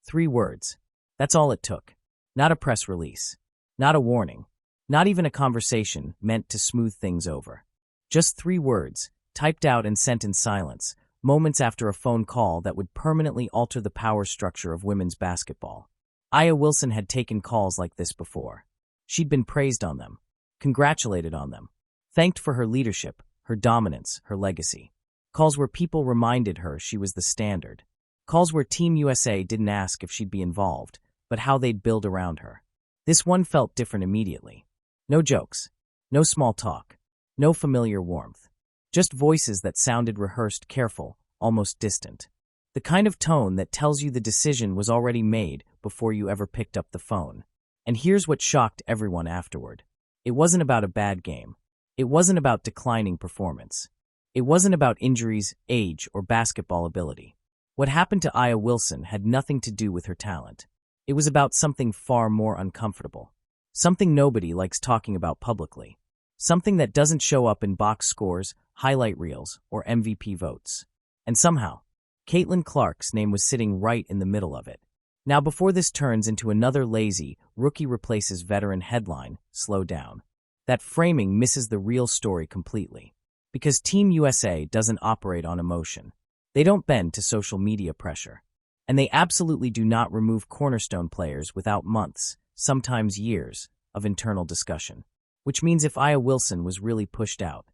3 words. That's all it took. Not a press release. Not a warning. Not even a conversation meant to smooth things over. Just 3 words, typed out and sent in silence, moments after a phone call that would permanently alter the power structure of women's basketball. Aya Wilson had taken calls like this before. She'd been praised on them, congratulated on them, thanked for her leadership, her dominance, her legacy. Calls where people reminded her she was the standard. Calls where Team USA didn't ask if she'd be involved, but how they'd build around her. This one felt different immediately. No jokes, no small talk, no familiar warmth. Just voices that sounded rehearsed, careful, almost distant. The kind of tone that tells you the decision was already made before you ever picked up the phone. And here's what shocked everyone afterward. It wasn't about a bad game. It wasn't about declining performance. It wasn't about injuries, age, or basketball ability. What happened to Aya Wilson had nothing to do with her talent. It was about something far more uncomfortable. Something nobody likes talking about publicly. Something that doesn't show up in box scores, highlight reels, or MVP votes. And somehow, Caitlin Clark's name was sitting right in the middle of it. Now, before this turns into another lazy, rookie replaces veteran headline, slow down. That framing misses the real story completely. Because Team USA doesn't operate on emotion. They don't bend to social media pressure. And they absolutely do not remove cornerstone players without months, sometimes years, of internal discussion. Which means if Aya Wilson was really pushed out,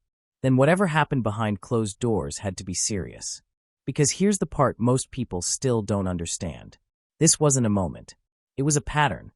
then whatever happened behind closed doors had to be serious. Because here's the part most people still don't understand. This wasn't a moment. It was a pattern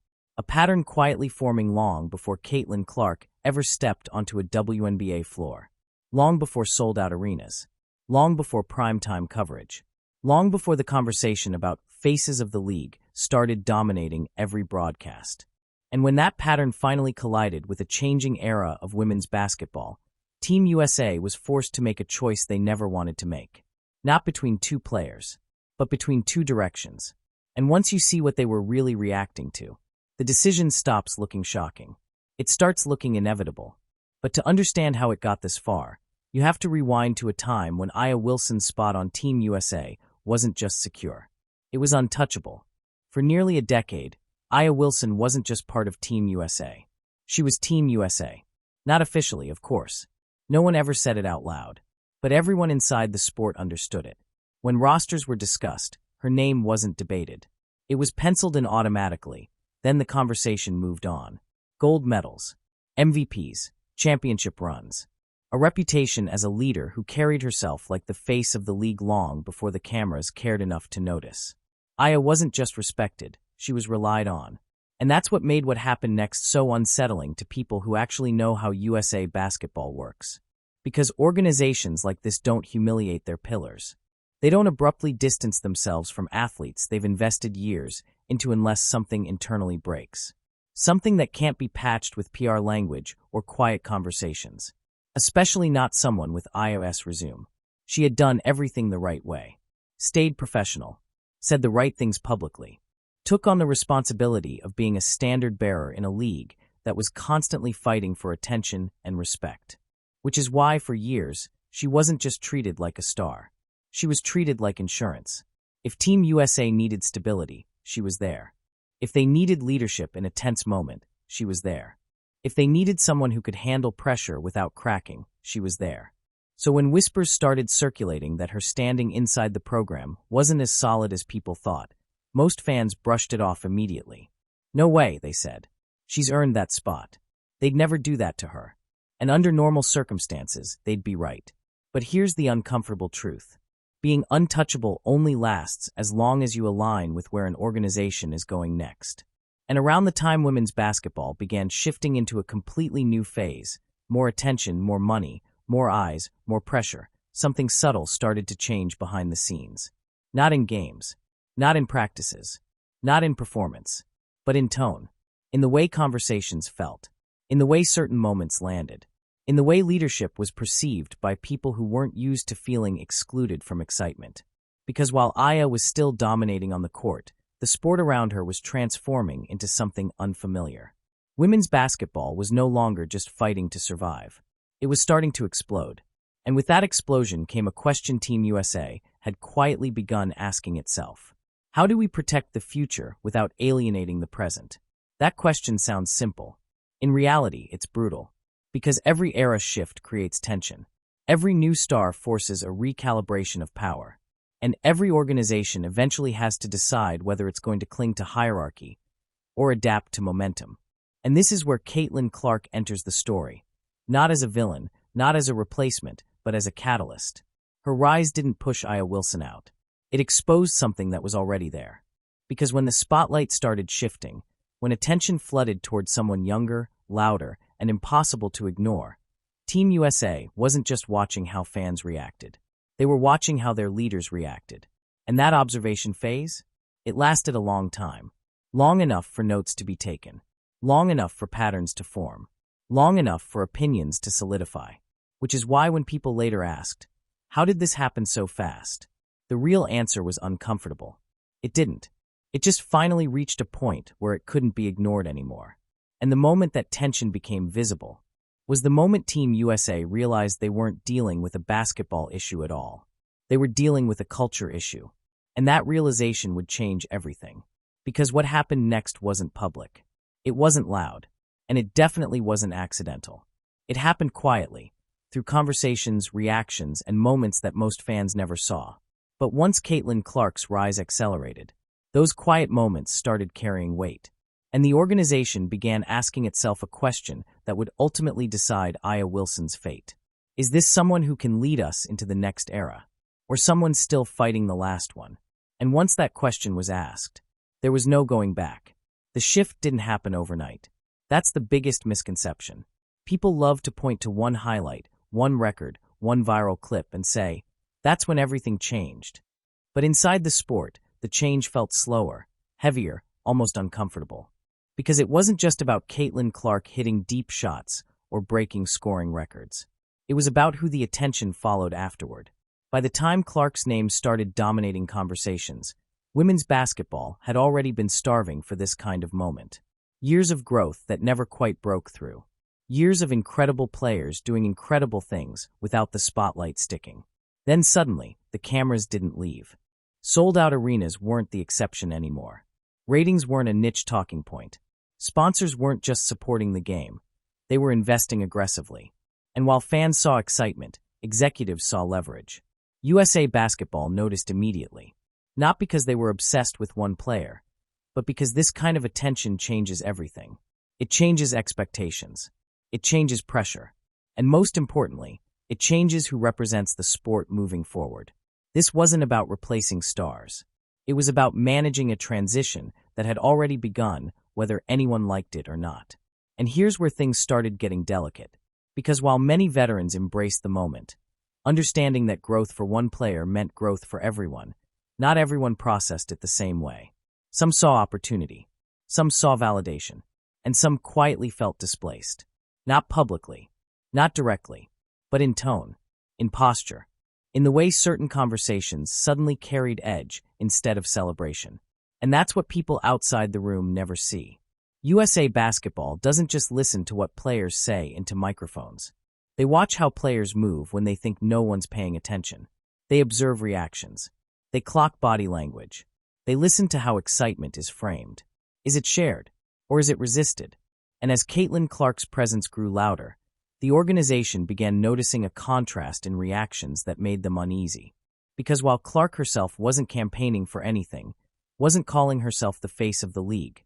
quietly forming long before Caitlin Clark ever stepped onto a WNBA floor. Long before sold-out arenas. Long before primetime coverage. Long before the conversation about faces of the league started dominating every broadcast. And when that pattern finally collided with a changing era of women's basketball, Team USA was forced to make a choice they never wanted to make. Not between 2 players, but between 2 directions. And once you see what they were really reacting to, the decision stops looking shocking. It starts looking inevitable. But to understand how it got this far, you have to rewind to a time when Aya Wilson's spot on Team USA wasn't just secure. It was untouchable. For nearly a decade, Aya Wilson wasn't just part of Team USA. She was Team USA. Not officially, of course. No one ever said it out loud. But everyone inside the sport understood it. When rosters were discussed, her name wasn't debated. It was penciled in automatically. Then the conversation moved on. Gold medals, MVPs, championship runs. A reputation as a leader who carried herself like the face of the league long before the cameras cared enough to notice. Aya wasn't just respected, she was relied on. And that's what made what happened next so unsettling to people who actually know how USA basketball works. Because organizations like this don't humiliate their pillars. They don't abruptly distance themselves from athletes they've invested years into unless something internally breaks. Something that can't be patched with PR language or quiet conversations. Especially not someone with Aya's resume. She had done everything the right way. Stayed professional. Said the right things publicly. Took on the responsibility of being a standard bearer in a league that was constantly fighting for attention and respect. Which is why, for years, she wasn't just treated like a star. She was treated like insurance. If Team USA needed stability, she was there. If they needed leadership in a tense moment, she was there. If they needed someone who could handle pressure without cracking, she was there. So when whispers started circulating that her standing inside the program wasn't as solid as people thought, most fans brushed it off immediately. No way, they said. She's earned that spot. They'd never do that to her. And under normal circumstances, they'd be right. But here's the uncomfortable truth. Being untouchable only lasts as long as you align with where an organization is going next. And around the time women's basketball began shifting into a completely new phase, more attention, more money, more eyes, more pressure, something subtle started to change behind the scenes. Not in games, not in practices, not in performance, but in tone, in the way conversations felt, in the way certain moments landed, in the way leadership was perceived by people who weren't used to feeling excluded from excitement. Because while Aya was still dominating on the court, the sport around her was transforming into something unfamiliar. Women's basketball was no longer just fighting to survive. It was starting to explode. And with that explosion came a question Team USA had quietly begun asking itself. How do we protect the future without alienating the present? That question sounds simple. In reality, it's brutal. Because every era shift creates tension. Every new star forces a recalibration of power. And every organization eventually has to decide whether it's going to cling to hierarchy or adapt to momentum. And this is where Caitlin Clark enters the story. Not as a villain, not as a replacement, but as a catalyst. Her rise didn't push Aya Wilson out. It exposed something that was already there. Because when the spotlight started shifting, when attention flooded toward someone younger, louder, and impossible to ignore, Team USA wasn't just watching how fans reacted. They were watching how their leaders reacted. And that observation phase? It lasted a long time. Long enough for notes to be taken. Long enough for patterns to form. Long enough for opinions to solidify. Which is why when people later asked, how did this happen so fast? The real answer was uncomfortable. It didn't. It just finally reached a point where it couldn't be ignored anymore. And the moment that tension became visible was the moment Team USA realized they weren't dealing with a basketball issue at all. They were dealing with a culture issue. And that realization would change everything. Because what happened next wasn't public. It wasn't loud. And it definitely wasn't accidental. It happened quietly, through conversations, reactions, and moments that most fans never saw. But once Caitlin Clark's rise accelerated, those quiet moments started carrying weight. And the organization began asking itself a question that would ultimately decide Aya Wilson's fate. Is this someone who can lead us into the next era? Or someone still fighting the last one? And once that question was asked, there was no going back. The shift didn't happen overnight. That's the biggest misconception. People love to point to one highlight, one record, one viral clip, and say, that's when everything changed. But inside the sport, the change felt slower, heavier, almost uncomfortable. Because it wasn't just about Caitlin Clark hitting deep shots or breaking scoring records. It was about who the attention followed afterward. By the time Clark's name started dominating conversations, women's basketball had already been starving for this kind of moment. Years of growth that never quite broke through. Years of incredible players doing incredible things without the spotlight sticking. Then suddenly, the cameras didn't leave. Sold-out arenas weren't the exception anymore. Ratings weren't a niche talking point. Sponsors weren't just supporting the game. They were investing aggressively. And while fans saw excitement, executives saw leverage. USA Basketball noticed immediately. Not because they were obsessed with one player, but because this kind of attention changes everything. It changes expectations. It changes pressure. And most importantly, it changes who represents the sport moving forward. This wasn't about replacing stars. It was about managing a transition that had already begun, whether anyone liked it or not. And here's where things started getting delicate. Because while many veterans embraced the moment, understanding that growth for one player meant growth for everyone, not everyone processed it the same way. Some saw opportunity, some saw validation, and some quietly felt displaced. Not publicly, not directly, but in tone, in posture, in the way certain conversations suddenly carried edge instead of celebration. And that's what people outside the room never see. USA Basketball doesn't just listen to what players say into microphones. They watch how players move when they think no one's paying attention. They observe reactions. They clock body language. They listen to how excitement is framed. Is it shared? Or is it resisted? And as Caitlin Clark's presence grew louder, the organization began noticing a contrast in reactions that made them uneasy. Because while Clark herself wasn't campaigning for anything, wasn't calling herself the face of the league,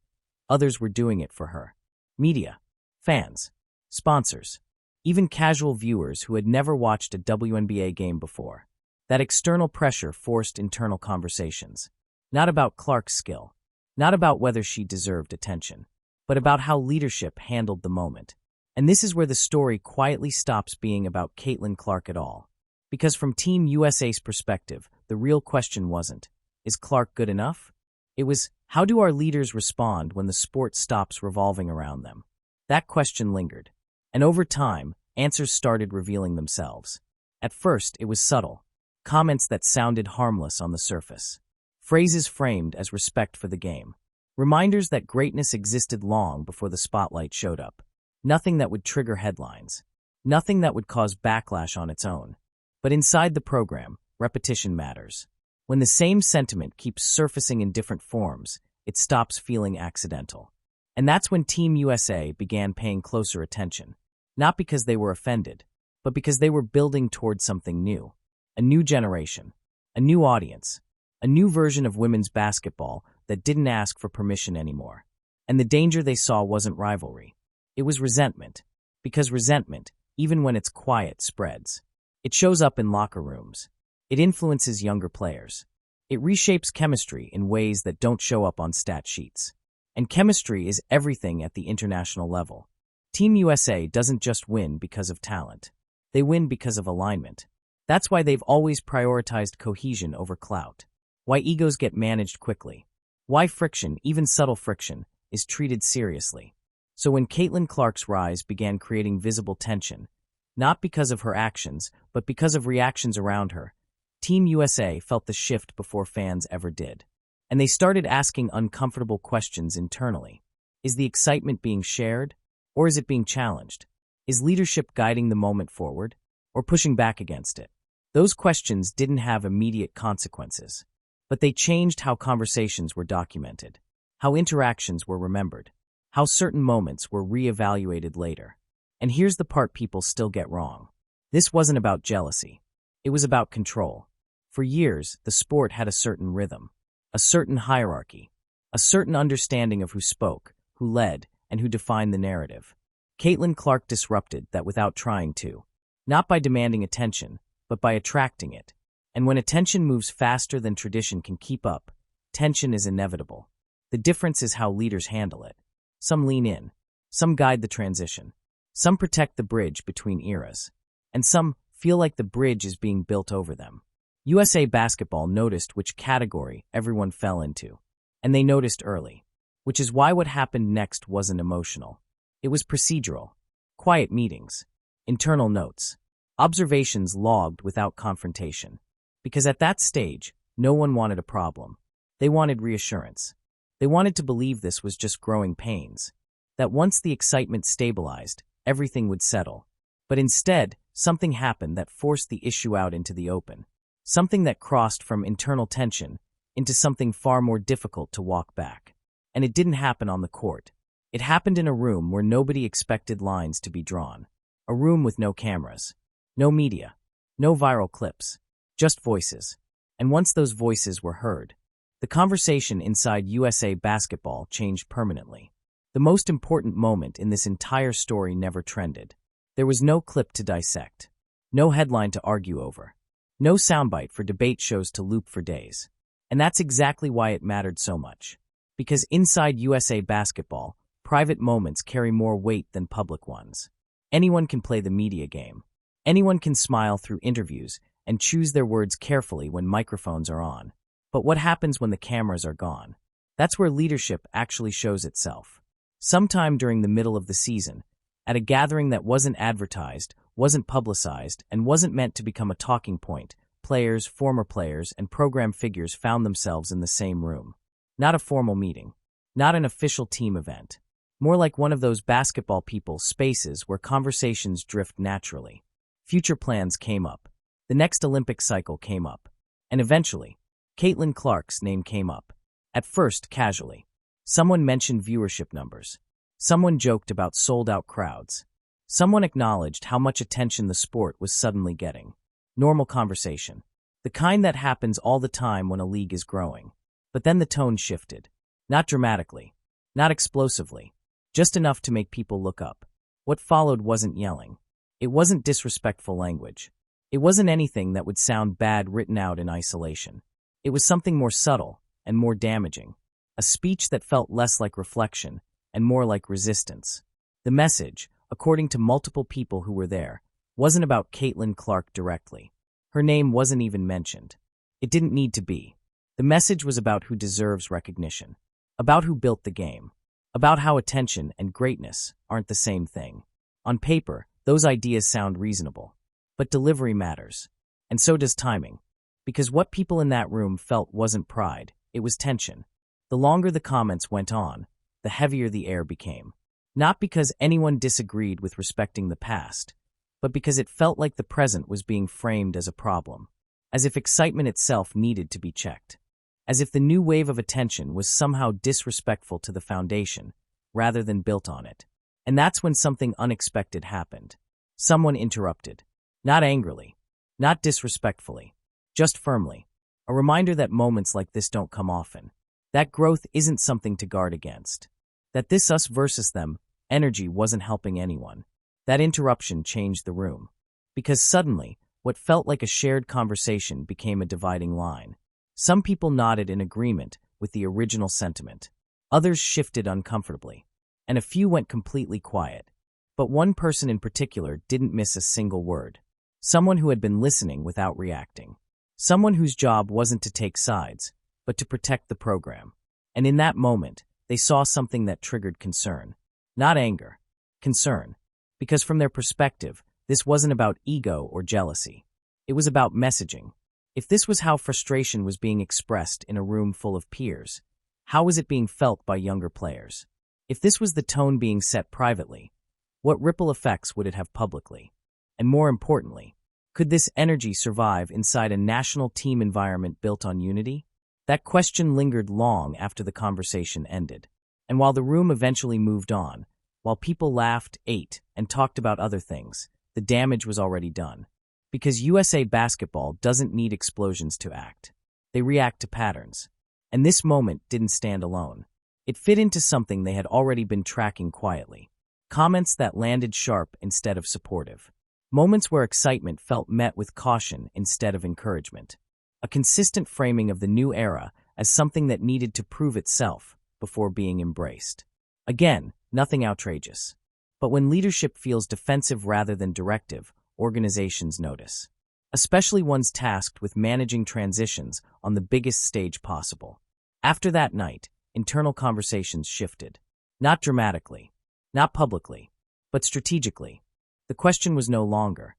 others were doing it for her. Media, fans, sponsors, even casual viewers who had never watched a WNBA game before. That external pressure forced internal conversations. Not about Clark's skill, not about whether she deserved attention, but about how leadership handled the moment. And this is where the story quietly stops being about Caitlin Clark at all. Because from Team USA's perspective, the real question wasn't, is Clark good enough? It was, how do our leaders respond when the sport stops revolving around them? That question lingered. And over time, answers started revealing themselves. At first, it was subtle. Comments that sounded harmless on the surface. Phrases framed as respect for the game. Reminders that greatness existed long before the spotlight showed up. Nothing that would trigger headlines. Nothing that would cause backlash on its own. But inside the program, repetition matters. When the same sentiment keeps surfacing in different forms, it stops feeling accidental. And that's when Team USA began paying closer attention. Not because they were offended, but because they were building towards something new. A new generation, a new audience, a new version of women's basketball that didn't ask for permission anymore. And the danger they saw wasn't rivalry. It was resentment. Because resentment, even when it's quiet, spreads. It shows up in locker rooms. It influences younger players. It reshapes chemistry in ways that don't show up on stat sheets. And chemistry is everything at the international level. Team USA doesn't just win because of talent. They win because of alignment. That's why they've always prioritized cohesion over clout. Why egos get managed quickly. Why friction, even subtle friction, is treated seriously. So when Caitlin Clark's rise began creating visible tension, not because of her actions, but because of reactions around her, Team USA felt the shift before fans ever did. And they started asking uncomfortable questions internally. Is the excitement being shared? Or is it being challenged? Is leadership guiding the moment forward? Or pushing back against it? Those questions didn't have immediate consequences. But they changed how conversations were documented, how interactions were remembered, how certain moments were re-evaluated later. And here's the part people still get wrong. This wasn't about jealousy. It was about control. For years, the sport had a certain rhythm, a certain hierarchy, a certain understanding of who spoke, who led, and who defined the narrative. Caitlin Clark disrupted that without trying to. Not by demanding attention, but by attracting it. And when attention moves faster than tradition can keep up, tension is inevitable. The difference is how leaders handle it. Some lean in. Some guide the transition. Some protect the bridge between eras. And some feel like the bridge is being built over them. USA Basketball noticed which category everyone fell into. And they noticed early. Which is why what happened next wasn't emotional. It was procedural. Quiet meetings. Internal notes. Observations logged without confrontation. Because at that stage, no one wanted a problem. They wanted reassurance. They wanted to believe this was just growing pains. That once the excitement stabilized, everything would settle. But instead, something happened that forced the issue out into the open. Something that crossed from internal tension into something far more difficult to walk back. And it didn't happen on the court. It happened in a room where nobody expected lines to be drawn. A room with no cameras. No media. No viral clips. Just voices. And once those voices were heard, the conversation inside USA Basketball changed permanently. The most important moment in this entire story never trended. There was no clip to dissect. No headline to argue over. No soundbite for debate shows to loop for days. And that's exactly why it mattered so much. Because inside USA Basketball, private moments carry more weight than public ones. Anyone can play the media game. Anyone can smile through interviews and choose their words carefully when microphones are on. But what happens when the cameras are gone? That's where leadership actually shows itself. Sometime during the middle of the season, at a gathering that wasn't advertised, wasn't publicized, and wasn't meant to become a talking point, players, former players, and program figures found themselves in the same room. Not a formal meeting. Not an official team event. More like one of those basketball people spaces where conversations drift naturally. Future plans came up. The next Olympic cycle came up. And eventually, Caitlin Clark's name came up. At first, casually. Someone mentioned viewership numbers. Someone joked about sold-out crowds. Someone acknowledged how much attention the sport was suddenly getting. Normal conversation. The kind that happens all the time when a league is growing. But then the tone shifted. Not dramatically. Not explosively. Just enough to make people look up. What followed wasn't yelling. It wasn't disrespectful language. It wasn't anything that would sound bad written out in isolation. It was something more subtle and more damaging. A speech that felt less like reflection and more like resistance. The message, according to multiple people who were there, wasn't about Caitlin Clark directly. Her name wasn't even mentioned. It didn't need to be. The message was about who deserves recognition. About who built the game. About how attention and greatness aren't the same thing. On paper, those ideas sound reasonable. But delivery matters. And so does timing. Because what people in that room felt wasn't pride, it was tension. The longer the comments went on, the heavier the air became. Not because anyone disagreed with respecting the past, but because it felt like the present was being framed as a problem. as if excitement itself needed to be checked, as if the new wave of attention was somehow disrespectful to the foundation rather than built on it. And that's when something unexpected happened. Someone interrupted. Not angrily, not disrespectfully, just firmly. A reminder that moments like this don't come often. That growth isn't something to guard against. That this us versus them energy wasn't helping anyone. That interruption changed the room. Because suddenly, what felt like a shared conversation became a dividing line. Some people nodded in agreement with the original sentiment. Others shifted uncomfortably. And a few went completely quiet. But one person in particular didn't miss a single word. Someone who had been listening without reacting. Someone whose job wasn't to take sides, but to protect the program. And in that moment, they saw something that triggered concern. Not anger. Concern. Because from their perspective, this wasn't about ego or jealousy. It was about messaging. If this was how frustration was being expressed in a room full of peers, how was it being felt by younger players? If this was the tone being set privately, what ripple effects would it have publicly? And more importantly, could this energy survive inside a national team environment built on unity? That question lingered long after the conversation ended. And while the room eventually moved on, while people laughed, ate, and talked about other things, the damage was already done. Because USA basketball doesn't need explosions to act. They react to patterns. And this moment didn't stand alone. It fit into something they had already been tracking quietly. Comments that landed sharp instead of supportive. Moments where excitement felt met with caution instead of encouragement. A consistent framing of the new era as something that needed to prove itself before being embraced. Again, nothing outrageous. But when leadership feels defensive rather than directive, organizations notice. Especially ones tasked with managing transitions on the biggest stage possible. After that night, internal conversations shifted. Not dramatically, not publicly, but strategically. The question was no longer,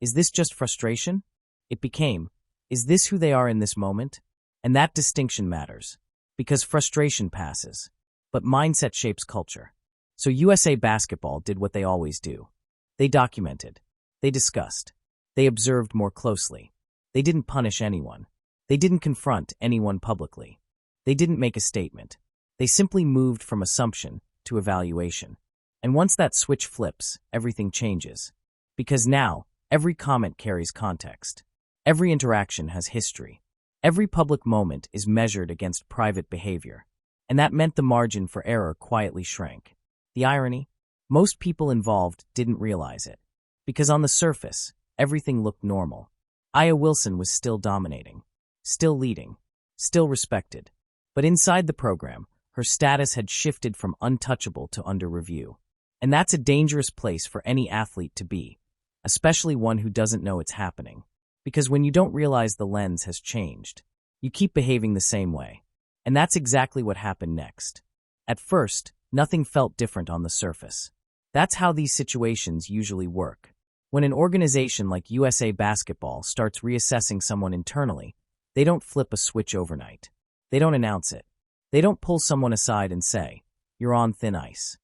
is this just frustration? It became, is this who they are in this moment? And that distinction matters, because frustration passes, but mindset shapes culture. So USA Basketball did what they always do. They documented. They discussed. They observed more closely. They didn't punish anyone. They didn't confront anyone publicly. They didn't make a statement. They simply moved from assumption to evaluation. And once that switch flips, everything changes. Because now, every comment carries context. Every interaction has history. Every public moment is measured against private behavior. And that meant the margin for error quietly shrank. The irony? Most people involved didn't realize it. Because on the surface, everything looked normal. Aya Wilson was still dominating, still leading, still respected. But inside the program, her status had shifted from untouchable to under review. And that's a dangerous place for any athlete to be, especially one who doesn't know it's happening. Because when you don't realize the lens has changed, you keep behaving the same way. And that's exactly what happened next. At first, nothing felt different on the surface. That's how these situations usually work. When an organization like USA Basketball starts reassessing someone internally, they don't flip a switch overnight. They don't announce it. They don't pull someone aside and say, "You're on thin ice."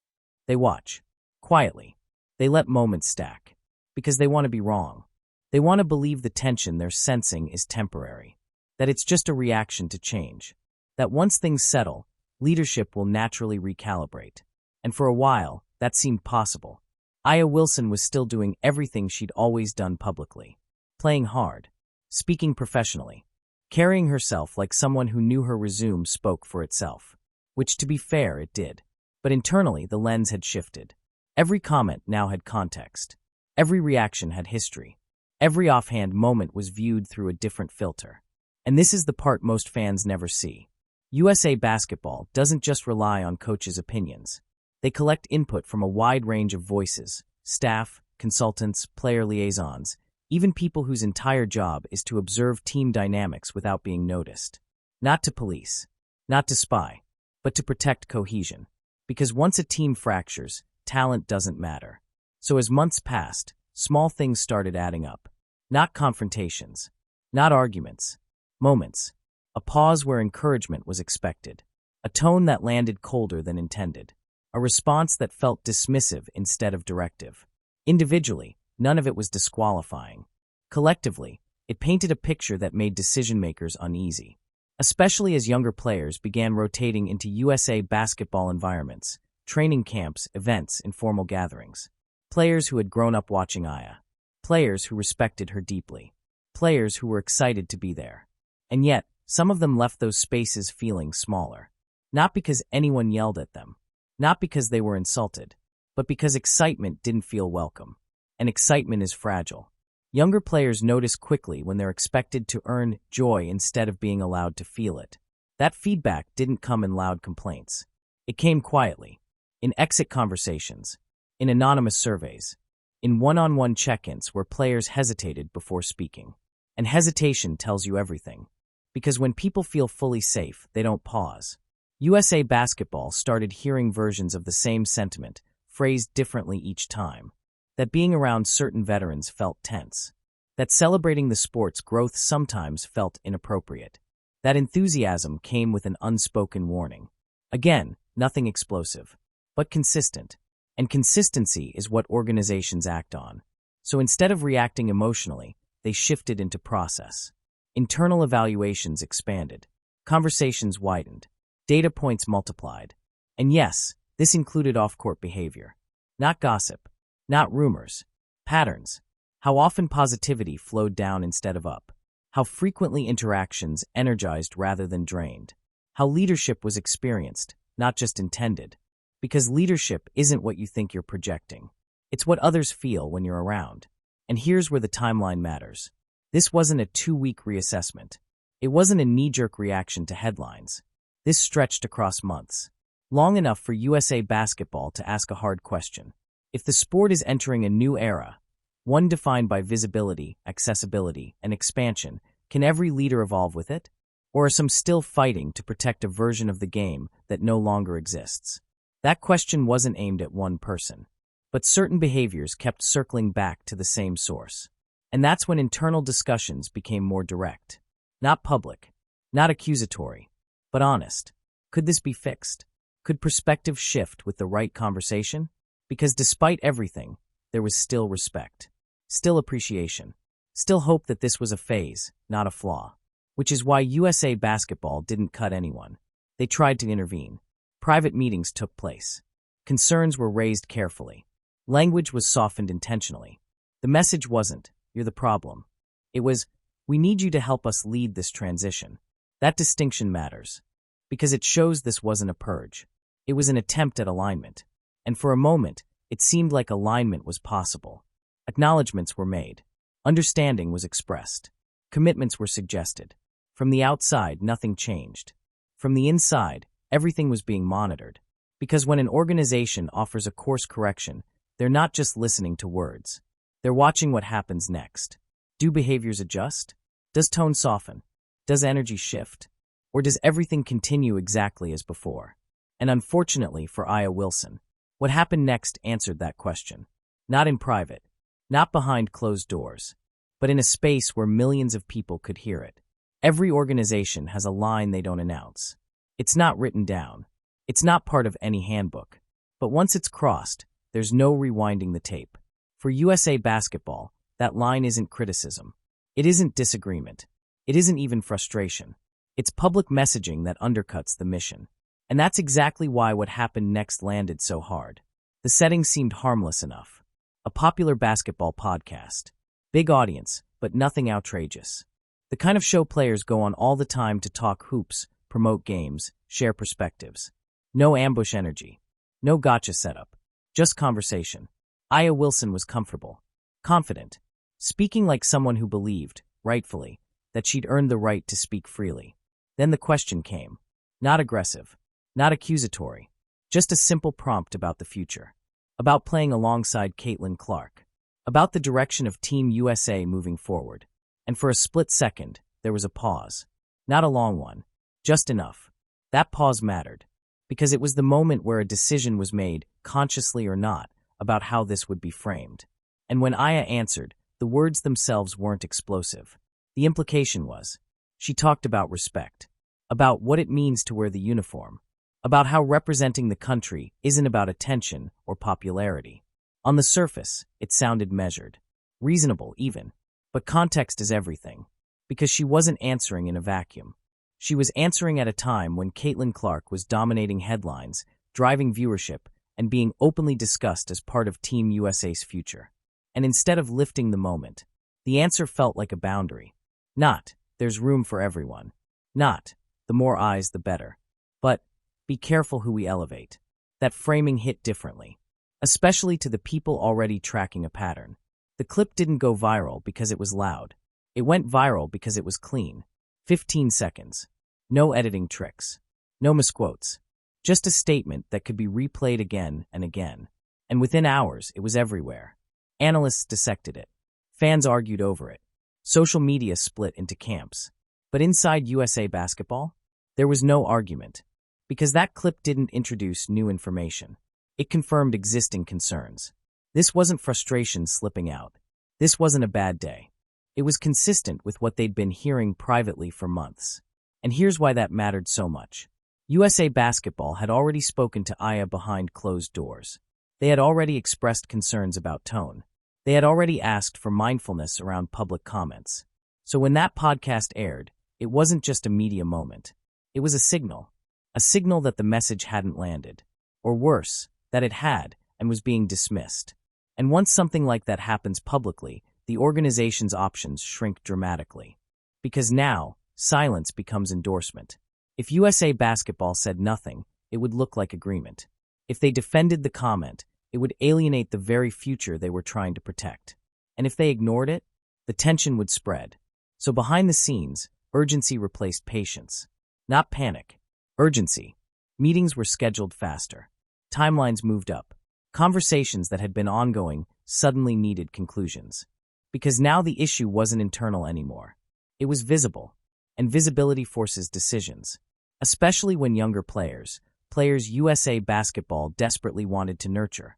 They watch. Quietly. They let moments stack. Because they want to be wrong. They want to believe the tension they're sensing is temporary. That it's just a reaction to change. That once things settle, leadership will naturally recalibrate. And for a while, that seemed possible. Aya Wilson was still doing everything she'd always done publicly. Playing hard. Speaking professionally. Carrying herself like someone who knew her resume spoke for itself. Which, to be fair, it did. But internally, the lens had shifted. Every comment now had context. Every reaction had history. Every offhand moment was viewed through a different filter. And this is the part most fans never see. USA Basketball doesn't just rely on coaches' opinions. They collect input from a wide range of voices, staff, consultants, player liaisons, even people whose entire job is to observe team dynamics without being noticed. Not to police, not to spy, but to protect cohesion. Because once a team fractures, talent doesn't matter. So as months passed, small things started adding up. Not confrontations, not arguments, moments. A pause where encouragement was expected. A tone that landed colder than intended. A response that felt dismissive instead of directive. Individually, none of it was disqualifying. Collectively, It painted a picture that made decision-makers uneasy, especially as younger players began rotating into USA basketball environments, training camps, events, informal gatherings. Players who had grown up watching Aya. Players who respected her deeply. Players who were excited to be there. And yet, some of them left those spaces feeling smaller. Not because anyone yelled at them. Not because they were insulted. But because excitement didn't feel welcome. And excitement is fragile. Younger players notice quickly when they're expected to earn joy instead of being allowed to feel it. That feedback didn't come in loud complaints. It came quietly. In exit conversations. In anonymous surveys. In one-on-one check-ins where players hesitated before speaking. And hesitation tells you everything. Because when people feel fully safe, they don't pause. USA Basketball started hearing versions of the same sentiment, phrased differently each time. That being around certain veterans felt tense. That celebrating the sport's growth sometimes felt inappropriate. That enthusiasm came with an unspoken warning. Again, nothing explosive, but consistent. And consistency is what organizations act on. So instead of reacting emotionally, they shifted into process. Internal evaluations expanded. Conversations widened. Data points multiplied. And yes, this included off-court behavior. Not gossip. Not rumors. Patterns. How often positivity flowed down instead of up. How frequently interactions energized rather than drained. How leadership was experienced, not just intended. Because leadership isn't what you think you're projecting. It's what others feel when you're around. And here's where the timeline matters. This wasn't a 2-week reassessment. It wasn't a knee-jerk reaction to headlines. This stretched across months. Long enough for USA Basketball to ask a hard question. If the sport is entering a new era, one defined by visibility, accessibility, and expansion, can every leader evolve with it? Or are some still fighting to protect a version of the game that no longer exists? That question wasn't aimed at one person, but certain behaviors kept circling back to the same source. And that's when internal discussions became more direct. Not public, not accusatory, but honest. Could this be fixed? Could perspective shift with the right conversation? Because despite everything, there was still respect, still appreciation, still hope that this was a phase, not a flaw. Which is why USA Basketball didn't cut anyone. They tried to intervene. Private meetings took place. Concerns were raised carefully. Language was softened intentionally. The message wasn't, "You're the problem." It was, "We need you to help us lead this transition." That distinction matters. Because it shows this wasn't a purge. It was an attempt at alignment. And for a moment, it seemed like alignment was possible. Acknowledgments were made. Understanding was expressed. Commitments were suggested. From the outside, nothing changed. From the inside, everything was being monitored. Because when an organization offers a course correction, they're not just listening to words. They're watching what happens next. Do behaviors adjust? Does tone soften? Does energy shift? Or does everything continue exactly as before? And unfortunately for Aya Wilson, what happened next answered that question. Not in private, not behind closed doors, but in a space where millions of people could hear it. Every organization has a line they don't announce. It's not written down. It's not part of any handbook. But once it's crossed, there's no rewinding the tape. For USA Basketball, that line isn't criticism. It isn't disagreement. It isn't even frustration. It's public messaging that undercuts the mission. And that's exactly why what happened next landed so hard. The setting seemed harmless enough. A popular basketball podcast. Big audience, but nothing outrageous. The kind of show players go on all the time to talk hoops, promote games, share perspectives. No ambush energy. No gotcha setup. Just conversation. Aya Wilson was comfortable. Confident. Speaking like someone who believed, rightfully, that she'd earned the right to speak freely. Then the question came. Not aggressive. Not accusatory. Just a simple prompt about the future. About playing alongside Caitlin Clark. About the direction of Team USA moving forward. And for a split second, there was a pause. Not a long one. Just enough. That pause mattered. Because it was the moment where a decision was made, consciously or not, about how this would be framed. And when Aya answered, the words themselves weren't explosive. The implication was, she talked about respect. About what it means to wear the uniform. About how representing the country isn't about attention or popularity. On the surface, it sounded measured. Reasonable, even. But context is everything. Because she wasn't answering in a vacuum. She was answering at a time when Caitlin Clark was dominating headlines, driving viewership, and being openly discussed as part of Team USA's future. And instead of lifting the moment, the answer felt like a boundary. Not, there's room for everyone. Not, the more eyes the better. But, be careful who we elevate. That framing hit differently. Especially to the people already tracking a pattern. The clip didn't go viral because it was loud. It went viral because it was clean. 15 seconds. No editing tricks. No misquotes. Just a statement that could be replayed again and again. And within hours, it was everywhere. Analysts dissected it. Fans argued over it. Social media split into camps. But inside USA Basketball, there was no argument. Because that clip didn't introduce new information. It confirmed existing concerns. This wasn't frustration slipping out. This wasn't a bad day. It was consistent with what they'd been hearing privately for months. And here's why that mattered so much. USA Basketball had already spoken to Aya behind closed doors. They had already expressed concerns about tone. They had already asked for mindfulness around public comments. So when that podcast aired, it wasn't just a media moment. It was a signal that the message hadn't landed. Or worse, that it had and was being dismissed. And once something like that happens publicly, the organization's options shrink dramatically. Because now, silence becomes endorsement. If USA Basketball said nothing, it would look like agreement. If they defended the comment, it would alienate the very future they were trying to protect. And if they ignored it, the tension would spread. So behind the scenes, urgency replaced patience. Not panic. Urgency. Meetings were scheduled faster. Timelines moved up. Conversations that had been ongoing suddenly needed conclusions. Because now the issue wasn't internal anymore. It was visible. And visibility forces decisions. Especially when younger players USA Basketball desperately wanted to nurture,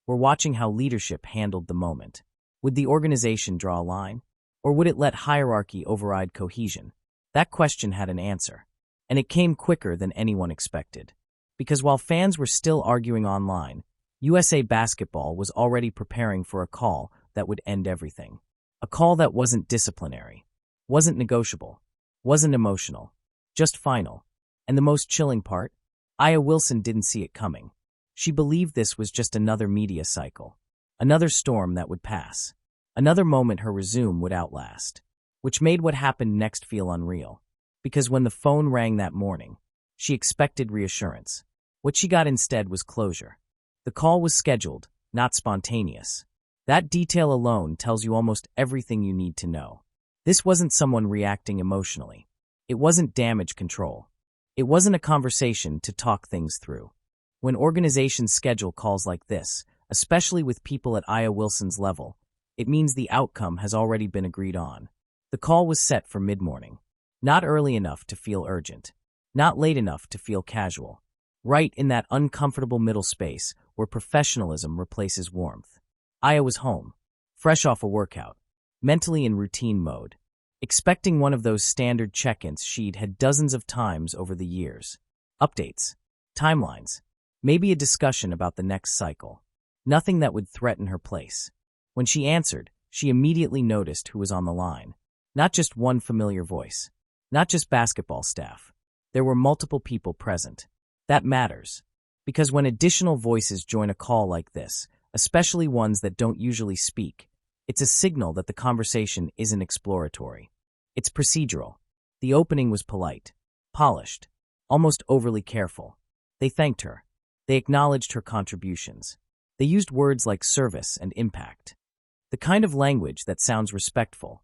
were watching how leadership handled the moment. Would the organization draw a line? Or would it let hierarchy override cohesion? That question had an answer. And it came quicker than anyone expected. Because while fans were still arguing online, USA Basketball was already preparing for a call that would end everything. A call that wasn't disciplinary, wasn't negotiable, wasn't emotional, just final. And the most chilling part? Aya Wilson didn't see it coming. She believed this was just another media cycle, another storm that would pass, another moment her resume would outlast, which made what happened next feel unreal. Because when the phone rang that morning, she expected reassurance. What she got instead was closure. The call was scheduled, not spontaneous. That detail alone tells you almost everything you need to know. This wasn't someone reacting emotionally. It wasn't damage control. It wasn't a conversation to talk things through. When organizations schedule calls like this, especially with people at Aya Wilson's level, it means the outcome has already been agreed on. The call was set for mid-morning. Not early enough to feel urgent. Not late enough to feel casual. Right in that uncomfortable middle space where professionalism replaces warmth. Aya was home, fresh off a workout, mentally in routine mode, expecting one of those standard check-ins she'd had dozens of times over the years. Updates, timelines, maybe a discussion about the next cycle. Nothing that would threaten her place. When she answered, she immediately noticed who was on the line. Not just one familiar voice. Not just basketball staff. There were multiple people present. That matters. Because when additional voices join a call like this, especially ones that don't usually speak, it's a signal that the conversation isn't exploratory. It's procedural. The opening was polite, polished, almost overly careful. They thanked her. They acknowledged her contributions. They used words like service and impact. The kind of language that sounds respectful,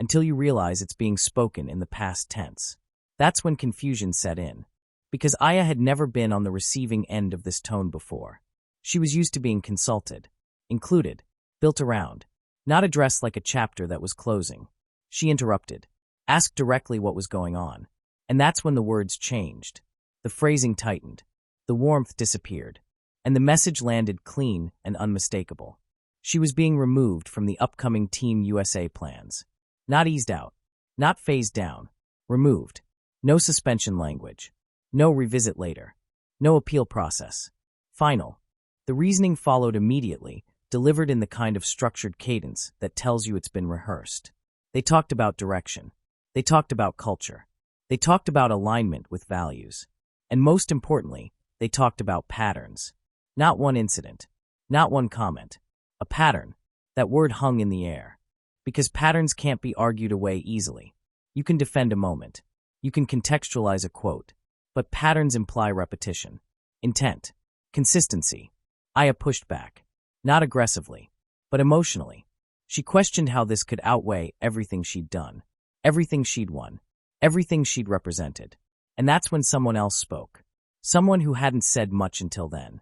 until you realize it's being spoken in the past tense. That's when confusion set in. Because Aya had never been on the receiving end of this tone before. She was used to being consulted, included, built around, not addressed like a chapter that was closing. She interrupted, asked directly what was going on. And that's when the words changed. The phrasing tightened. The warmth disappeared. And the message landed clean and unmistakable. She was being removed from the upcoming Team USA plans. Not eased out. Not phased down. Removed. No suspension language. No revisit later. No appeal process. Final. The reasoning followed immediately, delivered in the kind of structured cadence that tells you it's been rehearsed. They talked about direction. They talked about culture. They talked about alignment with values. And most importantly, they talked about patterns. Not one incident. Not one comment. A pattern. That word hung in the air. Because patterns can't be argued away easily. You can defend a moment. You can contextualize a quote. But patterns imply repetition. Intent. Consistency. Aya pushed back. Not aggressively, but emotionally. She questioned how this could outweigh everything she'd done, everything she'd won, everything she'd represented. And that's when someone else spoke. Someone who hadn't said much until then.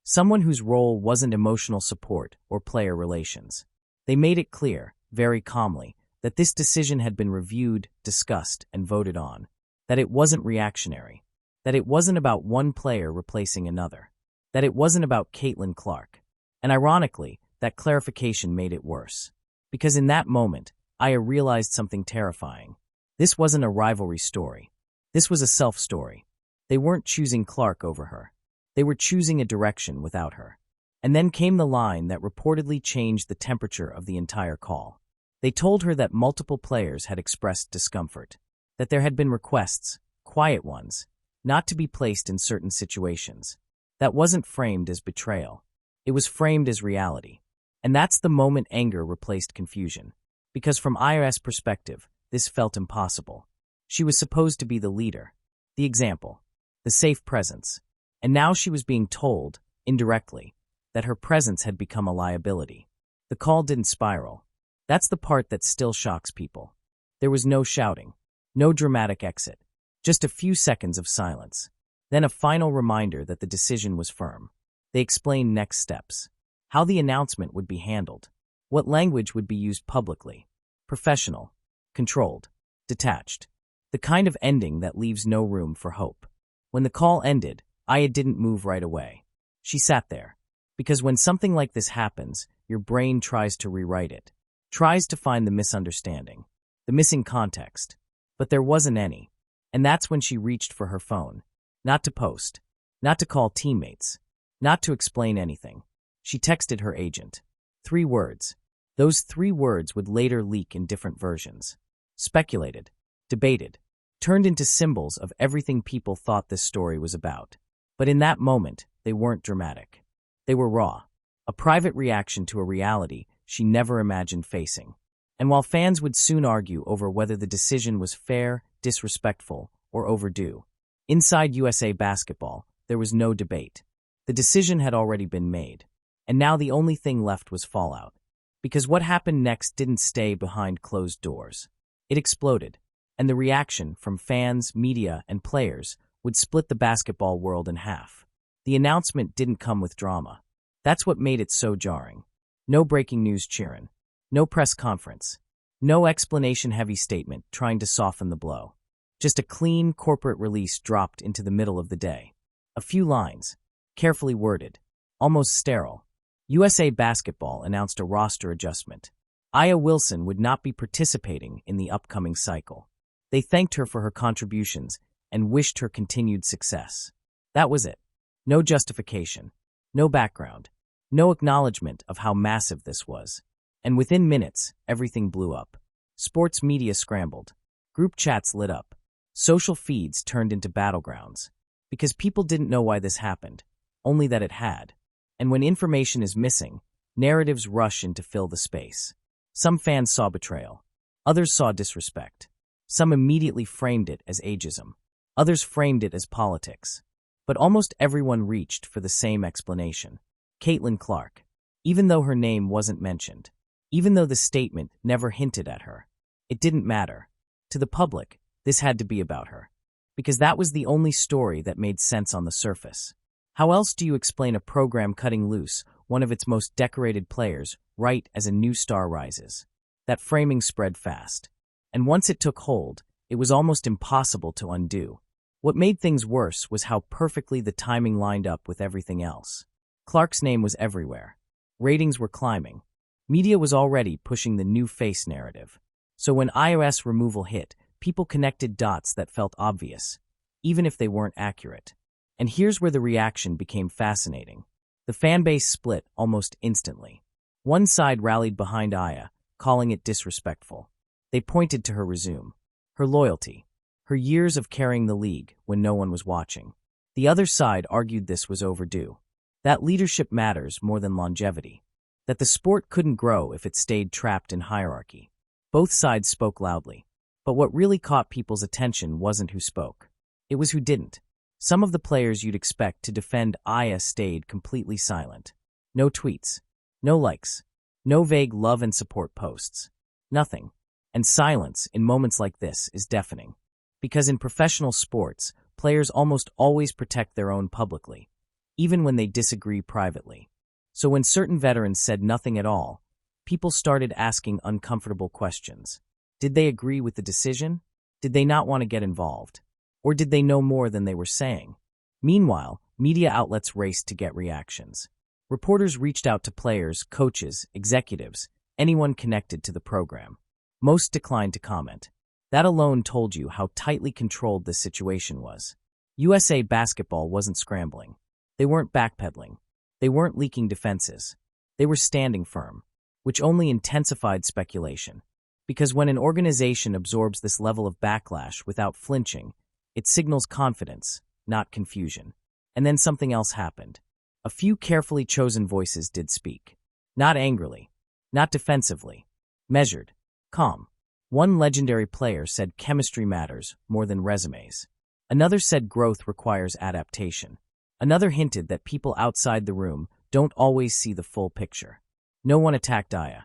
Someone whose role wasn't emotional support or player relations. They made it clear, very calmly, that this decision had been reviewed, discussed, and voted on. That it wasn't reactionary. That it wasn't about one player replacing another. That it wasn't about Caitlin Clark. And ironically, that clarification made it worse. Because in that moment, Aya realized something terrifying. This wasn't a rivalry story. This was a self-story. They weren't choosing Clark over her. They were choosing a direction without her. And then came the line that reportedly changed the temperature of the entire call. They told her that multiple players had expressed discomfort. That there had been requests, quiet ones, not to be placed in certain situations. That wasn't framed as betrayal. It was framed as reality. And that's the moment anger replaced confusion. Because from Aya's perspective, this felt impossible. She was supposed to be the leader, the example, the safe presence. And now she was being told, indirectly, that her presence had become a liability. The call didn't spiral. That's the part that still shocks people. There was no shouting, no dramatic exit, just a few seconds of silence. Then a final reminder that the decision was firm. They explained next steps, how the announcement would be handled, what language would be used publicly, professional, controlled, detached, the kind of ending that leaves no room for hope. When the call ended, Aya didn't move right away. She sat there, because when something like this happens, your brain tries to rewrite it, tries to find the misunderstanding, the missing context. But there wasn't any, and that's when she reached for her phone, not to post, not to call teammates, not to explain anything. She texted her agent. 3 words. Those 3 words would later leak in different versions. Speculated, debated, turned into symbols of everything people thought this story was about. But in that moment, they weren't dramatic. They were raw, a private reaction to a reality she never imagined facing. And while fans would soon argue over whether the decision was fair, disrespectful, or overdue, inside USA Basketball, there was no debate. The decision had already been made. And now the only thing left was fallout. Because what happened next didn't stay behind closed doors. It exploded. And the reaction from fans, media, and players would split the basketball world in half. The announcement didn't come with drama. That's what made it so jarring. No breaking news cheering. No press conference. No explanation-heavy statement trying to soften the blow. Just a clean corporate release dropped into the middle of the day. A few lines, carefully worded, almost sterile. USA Basketball announced a roster adjustment. Aya Wilson would not be participating in the upcoming cycle. They thanked her for her contributions and wished her continued success. That was it. No justification. No background. No acknowledgement of how massive this was. And within minutes, everything blew up. Sports media scrambled. Group chats lit up. Social feeds turned into battlegrounds. Because people didn't know why this happened, only that it had. And when information is missing, narratives rush in to fill the space. Some fans saw betrayal. Others saw disrespect. Some immediately framed it as ageism. Others framed it as politics. But almost everyone reached for the same explanation. Caitlin Clark. Even though her name wasn't mentioned. Even though the statement never hinted at her. It didn't matter. To the public, this had to be about her. Because that was the only story that made sense on the surface. How else do you explain a program cutting loose one of its most decorated players right as a new star rises? That framing spread fast. And once it took hold, it was almost impossible to undo. What made things worse was how perfectly the timing lined up with everything else. Clark's name was everywhere. Ratings were climbing. Media was already pushing the new face narrative. So when iOS removal hit, people connected dots that felt obvious, even if they weren't accurate. And here's where the reaction became fascinating. The fanbase split almost instantly. One side rallied behind Aya, calling it disrespectful. They pointed to her resume, her loyalty, her years of carrying the league when no one was watching. The other side argued this was overdue, that leadership matters more than longevity, that the sport couldn't grow if it stayed trapped in hierarchy. Both sides spoke loudly, but what really caught people's attention wasn't who spoke. It was who didn't. Some of the players you'd expect to defend Aya stayed completely silent. No tweets, no likes, no vague love and support posts. Nothing. And silence in moments like this is deafening. Because in professional sports, players almost always protect their own publicly, even when they disagree privately. So when certain veterans said nothing at all, people started asking uncomfortable questions. Did they agree with the decision? Did they not want to get involved? Or did they know more than they were saying? Meanwhile, media outlets raced to get reactions. Reporters reached out to players, coaches, executives, anyone connected to the program. Most declined to comment. That alone told you how tightly controlled this situation was. USA Basketball wasn't scrambling. They weren't backpedaling. They weren't leaking defenses. They were standing firm, which only intensified speculation. Because when an organization absorbs this level of backlash without flinching, it signals confidence, not confusion. And then something else happened. A few carefully chosen voices did speak. Not angrily, not defensively. Measured, calm. One legendary player said chemistry matters more than resumes. Another said growth requires adaptation. Another hinted that people outside the room don't always see the full picture. No one attacked Aya,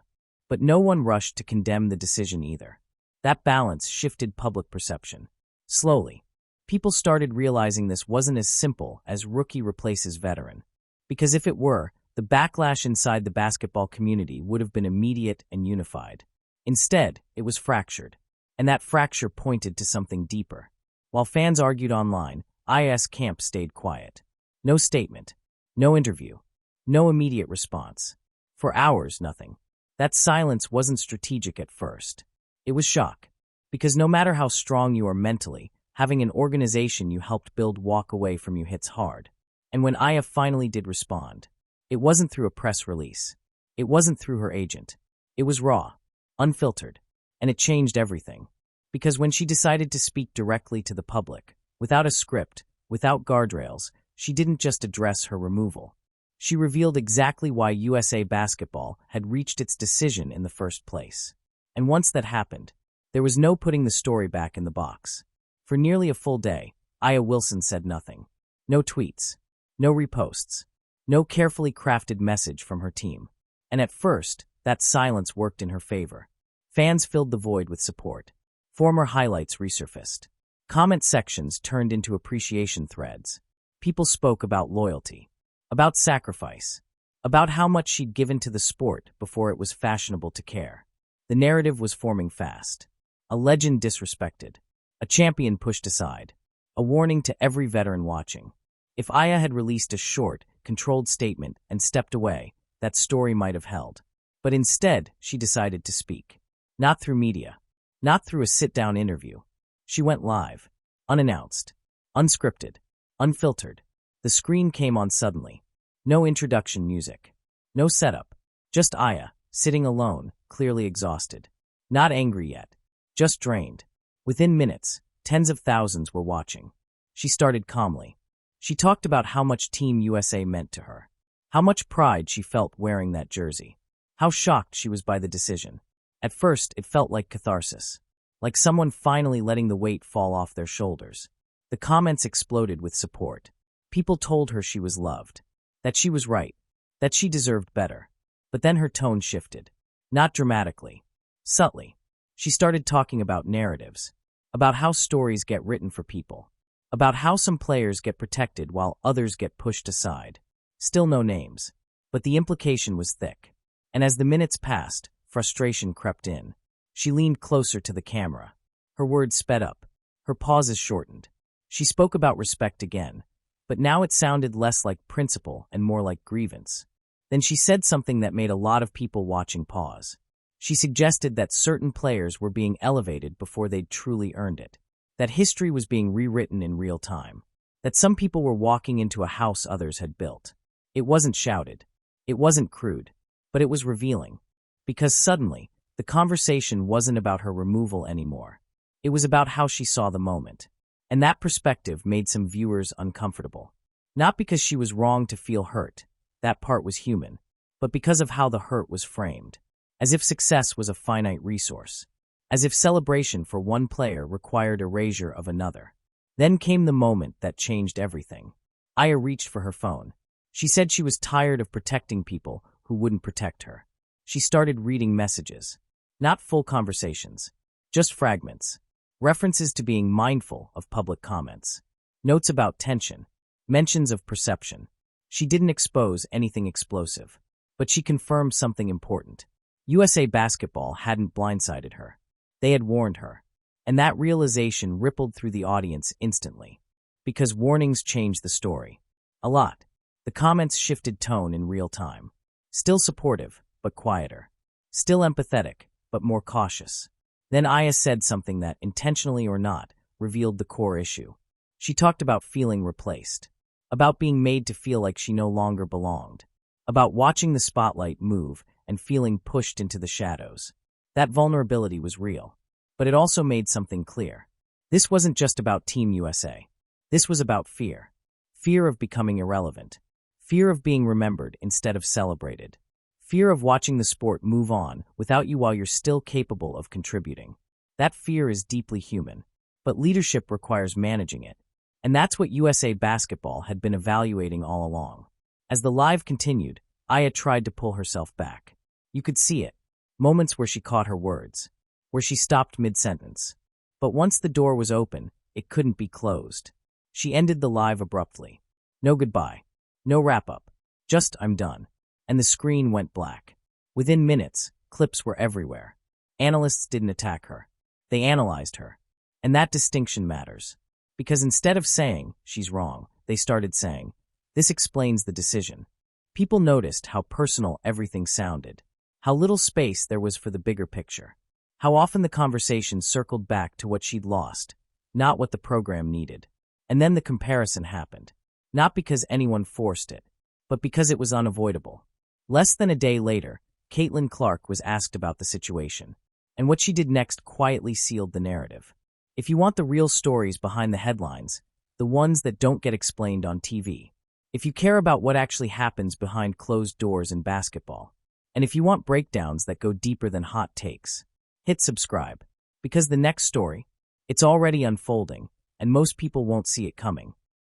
but no one rushed to condemn the decision either. That balance shifted public perception. Slowly, people started realizing this wasn't as simple as rookie replaces veteran. Because if it were, the backlash inside the basketball community would have been immediate and unified. Instead, it was fractured, and that fracture pointed to something deeper. While fans argued online, Aya's camp stayed quiet. No statement, no interview, no immediate response. For hours, nothing. That silence wasn't strategic at first. It was shock. Because no matter how strong you are mentally, having an organization you helped build walk away from you hits hard. And when Aya finally did respond, it wasn't through a press release. It wasn't through her agent. It was raw, unfiltered, and it changed everything. Because when she decided to speak directly to the public, without a script, without guardrails, she didn't just address her removal. She revealed exactly why USA Basketball had reached its decision in the first place. And once that happened, there was no putting the story back in the box. For nearly a full day, Aya Wilson said nothing. No tweets, no reposts, no carefully crafted message from her team. And at first, that silence worked in her favor. Fans filled the void with support. Former highlights resurfaced. Comment sections turned into appreciation threads. People spoke about loyalty, about sacrifice, about how much she'd given to the sport before it was fashionable to care. The narrative was forming fast. A legend disrespected, a champion pushed aside, a warning to every veteran watching. If Aya had released a short, controlled statement and stepped away, that story might have held. But instead, she decided to speak. Not through media, not through a sit-down interview. She went live, unannounced, unscripted, unfiltered. The screen came on suddenly. No introduction music. No setup. Just Aya, sitting alone, clearly exhausted. Not angry yet. Just drained. Within minutes, tens of thousands were watching. She started calmly. She talked about how much Team USA meant to her. How much pride she felt wearing that jersey. How shocked she was by the decision. At first, it felt like catharsis. Like someone finally letting the weight fall off their shoulders. The comments exploded with support. People told her she was loved. That she was right. That she deserved better. But then her tone shifted. Not dramatically. Subtly. She started talking about narratives. About how stories get written for people. About how some players get protected while others get pushed aside. Still no names. But the implication was thick. And as the minutes passed, frustration crept in. She leaned closer to the camera. Her words sped up. Her pauses shortened. She spoke about respect again, but now it sounded less like principle and more like grievance. Then she said something that made a lot of people watching pause. She suggested that certain players were being elevated before they'd truly earned it. That history was being rewritten in real time. That some people were walking into a house others had built. It wasn't shouted. It wasn't crude. But it was revealing. Because suddenly, The conversation wasn't about her removal anymore. It was about how she saw the moment. And that perspective made some viewers uncomfortable. Not because she was wrong to feel hurt, that part was human, but because of how the hurt was framed. As if success was a finite resource. As if celebration for one player required erasure of another. Then came the moment that changed everything. Aya reached for her phone. She said she was tired of protecting people who wouldn't protect her. She started reading messages. Not full conversations. Just fragments. References to being mindful of public comments. Notes about tension. Mentions of perception. She didn't expose anything explosive. But she confirmed something important. USA Basketball hadn't blindsided her. They had warned her. And that realization rippled through the audience instantly. Because warnings changed the story. A lot. The comments shifted tone in real time. Still supportive, but quieter. Still empathetic, but more cautious. Then Aya said something that, intentionally or not, revealed the core issue. She talked about feeling replaced. About being made to feel like she no longer belonged. About watching the spotlight move and feeling pushed into the shadows. That vulnerability was real. But it also made something clear. This wasn't just about Team USA. This was about fear. Fear of becoming irrelevant. Fear of being remembered instead of celebrated. Fear of watching the sport move on without you while you're still capable of contributing. That fear is deeply human. But leadership requires managing it. And that's what USA Basketball had been evaluating all along. As the live continued, Aya tried to pull herself back. You could see it. Moments where she caught her words. Where she stopped mid-sentence. But once the door was open, it couldn't be closed. She ended the live abruptly. No goodbye. No wrap-up. Just, I'm done. And the screen went black. Within minutes, clips were everywhere. Analysts didn't attack her. They analyzed her. And that distinction matters. Because instead of saying, she's wrong, they started saying, this explains the decision. People noticed how personal everything sounded. How little space there was for the bigger picture. How often the conversation circled back to what she'd lost, not what the program needed. And then the comparison happened. Not because anyone forced it, but because it was unavoidable. Less than a day later, Caitlin Clark was asked about the situation. And what she did next quietly sealed the narrative. If you want the real stories behind the headlines, the ones that don't get explained on TV. If you care about what actually happens behind closed doors in basketball. And if you want breakdowns that go deeper than hot takes, hit subscribe. Because the next story, it's already unfolding, and most people won't see it coming.